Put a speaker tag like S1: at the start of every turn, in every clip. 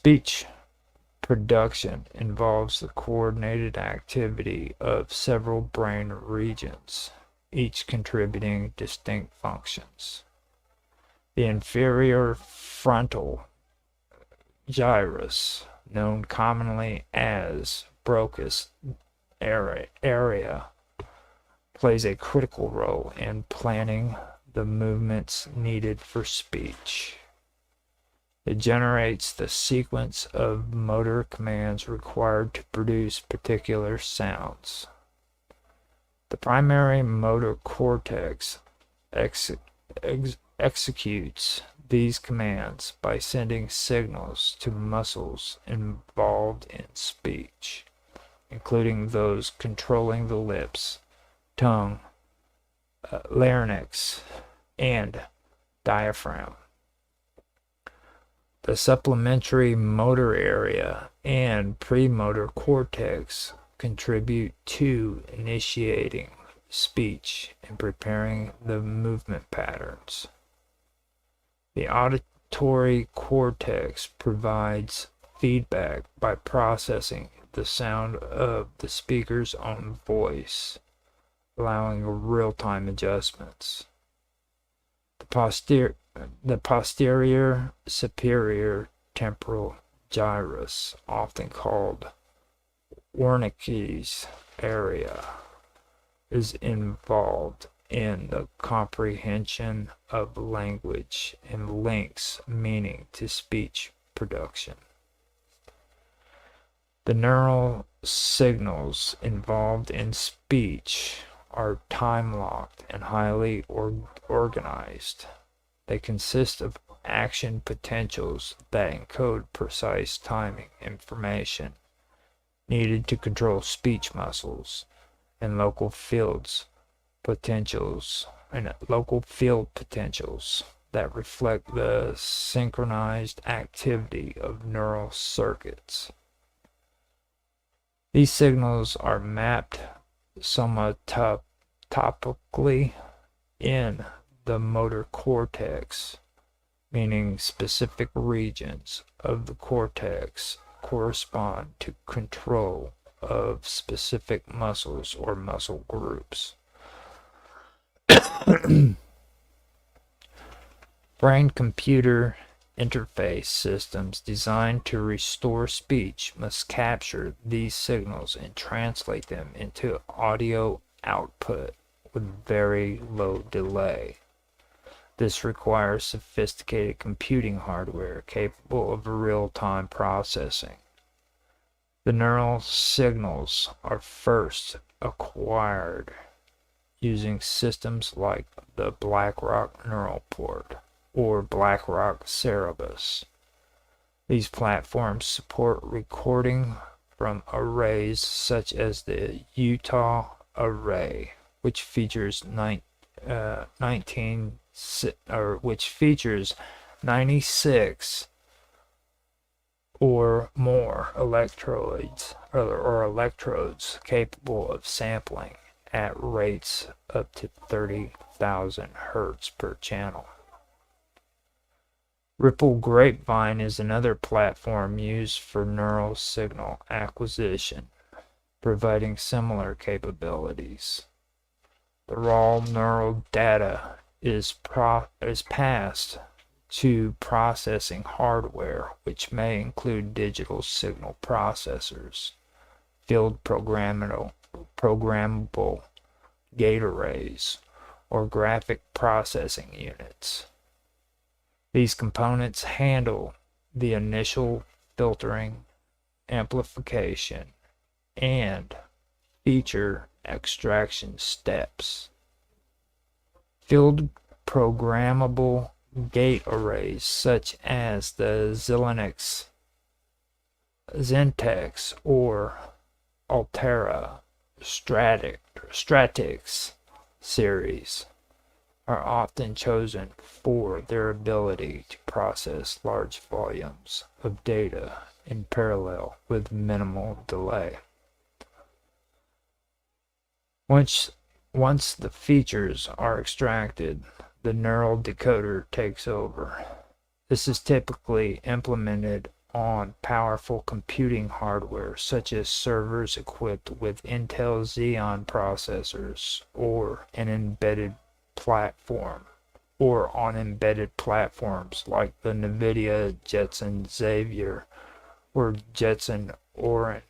S1: Speech production involves the coordinated activity of several brain regions, each contributing distinct functions. The inferior frontal gyrus, known commonly as Broca's area, plays a critical role in planning the movements needed for speech. It generates the sequence of motor commands required to produce particular sounds. The primary motor cortex executes these commands by sending signals to muscles involved in speech, including those controlling the lips, tongue, larynx, and diaphragm. The supplementary motor area and premotor cortex contribute to initiating speech and preparing the movement patterns. The auditory cortex provides feedback by processing the sound of the speaker's own voice, allowing real-time adjustments. The posterior superior temporal gyrus, often called Wernicke's area, is involved in the comprehension of language and links meaning to speech production. The neural signals involved in speech are time-locked and highly organized. They consist of action potentials that encode precise timing information needed to control speech muscles and local field potentials that reflect the synchronized activity of neural circuits. These signals are mapped somewhat topically in the motor cortex, meaning specific regions of the cortex correspond to control of specific muscles or muscle groups. Brain-computer interface systems designed to restore speech must capture these signals and translate them into audio output with very low delay. This requires sophisticated computing hardware capable of real-time processing. The neural signals are first acquired using systems like the Blackrock Neural Port or Blackrock Cerebus. These platforms support recording from arrays such as the Utah array, which features 96 or more electrodes capable of sampling at rates up to 30,000 Hertz per channel. Ripple Grapevine is another platform used for neural signal acquisition, providing similar capabilities. The raw neural data is passed to processing hardware, which may include digital signal processors, field programmable gate arrays, or graphic processing units. These components handle the initial filtering, amplification, and feature extraction steps. Field programmable gate arrays such as the Zentex or Altera Stratix series are often chosen for their ability to process large volumes of data in parallel with minimal delay. Once the features are extracted, the neural decoder takes over. This is typically implemented on powerful computing hardware, such as servers equipped with Intel Xeon processors, or on embedded platforms like the NVIDIA Jetson Xavier or Jetson Orin.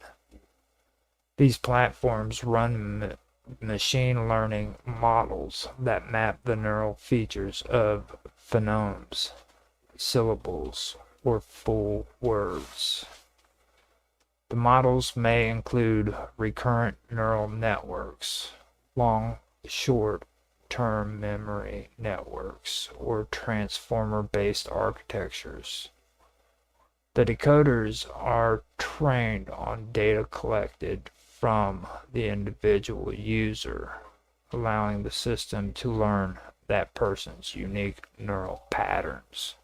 S1: These platforms run machine learning models that map the neural features of phonemes, syllables, or full words. The models may include recurrent neural networks, long, short-term memory networks, or transformer-based architectures. The decoders are trained on data collected from the individual user, allowing the system to learn that person's unique neural patterns.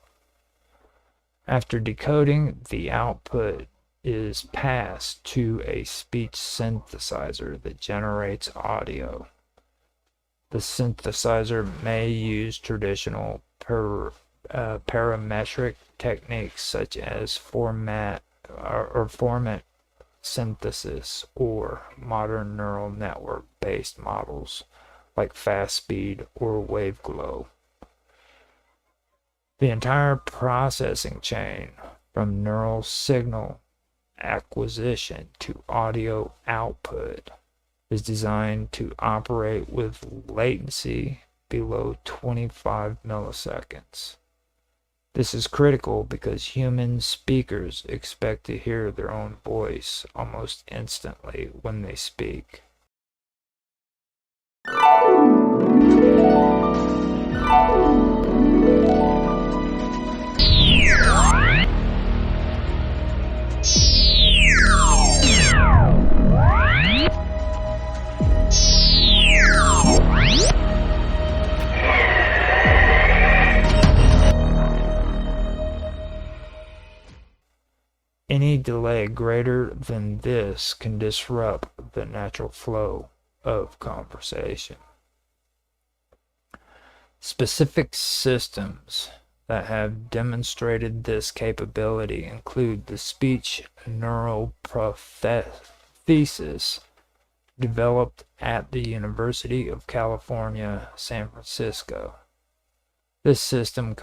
S1: After decoding, the output is passed to a speech synthesizer that generates audio. The synthesizer may use traditional parametric techniques such as format synthesis or modern neural network based models like fast speed or wave glow. The entire processing chain, from neural signal acquisition to audio output, is designed to operate with latency below 25 milliseconds. This is critical because human speakers expect to hear their own voice almost instantly when they speak. Any delay greater than this can disrupt the natural flow of conversation. Specific systems that have demonstrated this capability include the speech neural prosthesis developed at the University of California, San Francisco. This system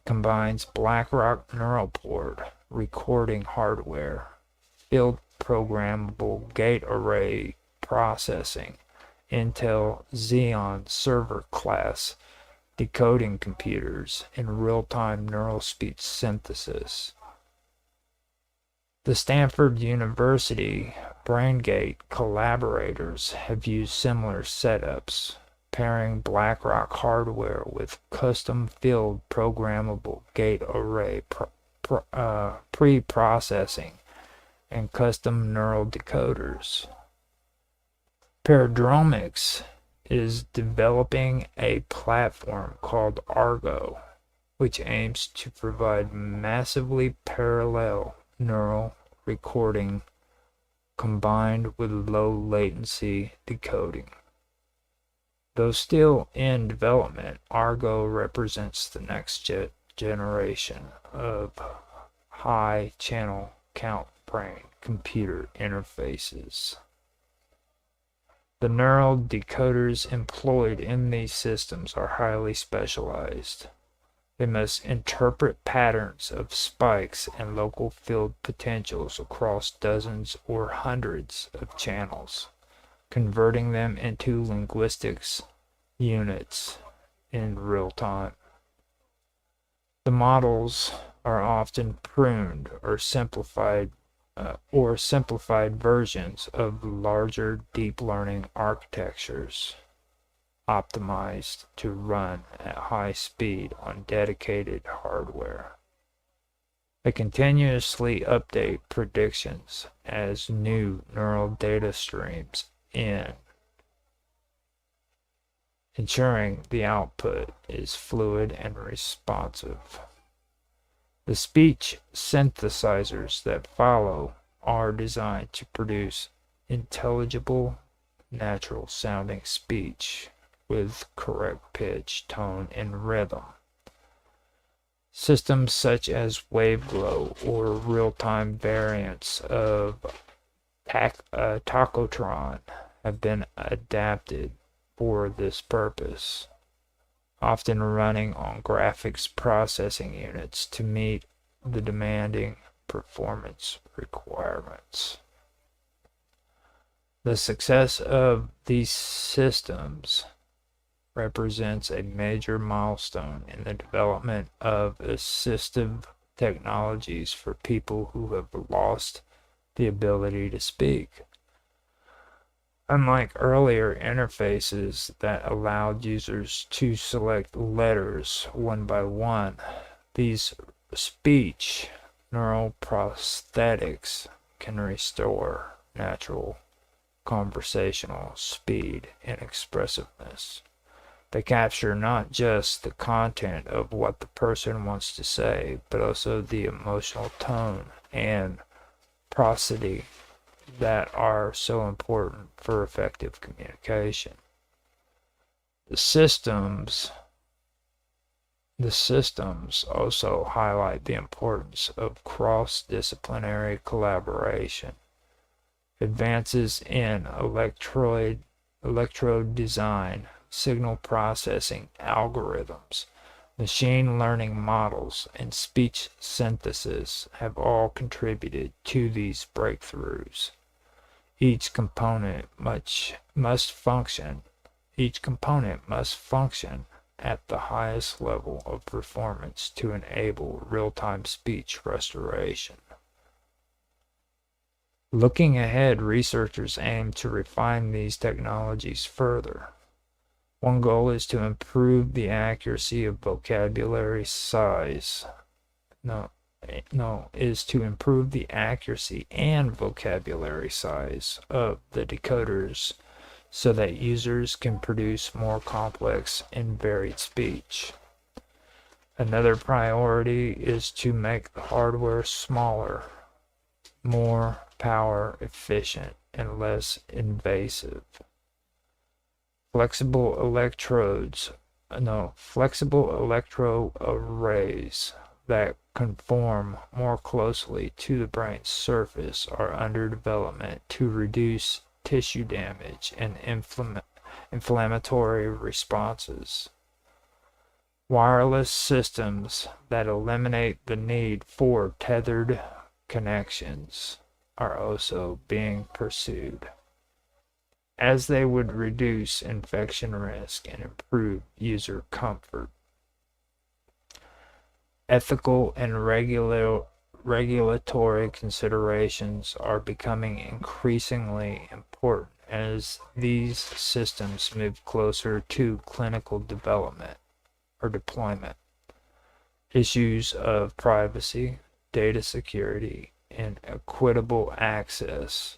S1: combines Blackrock neural port recording hardware, field programmable gate array processing, Intel Xeon server class decoding computers, and real-time neural speech synthesis. The Stanford University BrainGate collaborators have used similar setups, pairing Blackrock hardware with custom field programmable gate array pre-processing and custom neural decoders. Paradromics is developing a platform called Argo, which aims to provide massively parallel neural recording combined with low latency decoding. Though still in development, Argo represents the next generation of high channel count brain computer interfaces. The neural decoders employed in these systems are highly specialized. They must interpret patterns of spikes and local field potentials across dozens or hundreds of channels, converting them into linguistics units in real time. The models are often pruned or simplified versions of larger deep learning architectures, optimized to run at high speed on dedicated hardware. They continuously update predictions as new neural data streams in, ensuring the output is fluid and responsive. The speech synthesizers that follow are designed to produce intelligible, natural-sounding speech with correct pitch, tone, and rhythm. Systems such as wave-glow or real-time variants of Tacotron have been adapted for this purpose, often running on graphics processing units to meet the demanding performance requirements. The success of these systems represents a major milestone in the development of assistive technologies for people who have lost the ability to speak. Unlike earlier interfaces that allowed users to select letters one by one, these speech neural prosthetics can restore natural conversational speed and expressiveness. They capture not just the content of what the person wants to say, but also the emotional tone and prosody that are so important for effective communication. The systems also highlight the importance of cross-disciplinary collaboration. Advances in electrode design, signal processing algorithms, machine learning models, and speech synthesis have all contributed to these breakthroughs. Each component must function at the highest level of performance to enable real-time speech restoration. Looking ahead, researchers aim to refine these technologies further. One goal is to improve the accuracy of vocabulary size. Is to improve the accuracy and vocabulary size of the decoders so that users can produce more complex and varied speech. Another priority is to make the hardware smaller, more power efficient, and less invasive. Flexible electrode arrays that conform more closely to the brain's surface are under development to reduce tissue damage and inflammatory responses. Wireless systems that eliminate the need for tethered connections are also being pursued, as they would reduce infection risk and improve user comfort. Ethical and regulatory considerations are becoming increasingly important as these systems move closer to clinical development or deployment. Issues of privacy, data security, and equitable access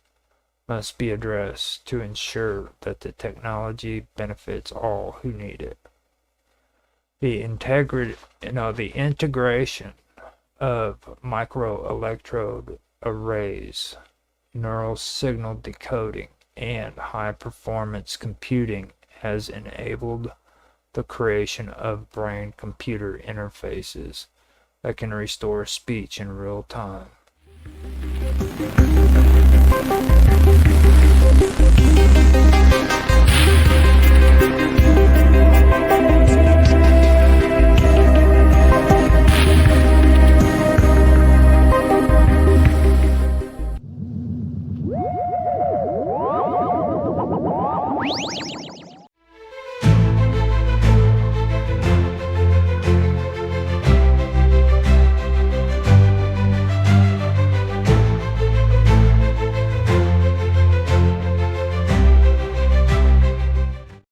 S1: must be addressed to ensure that the technology benefits all who need it. The integration of microelectrode arrays, neural signal decoding, and high-performance computing has enabled the creation of brain-computer interfaces that can restore speech in real time.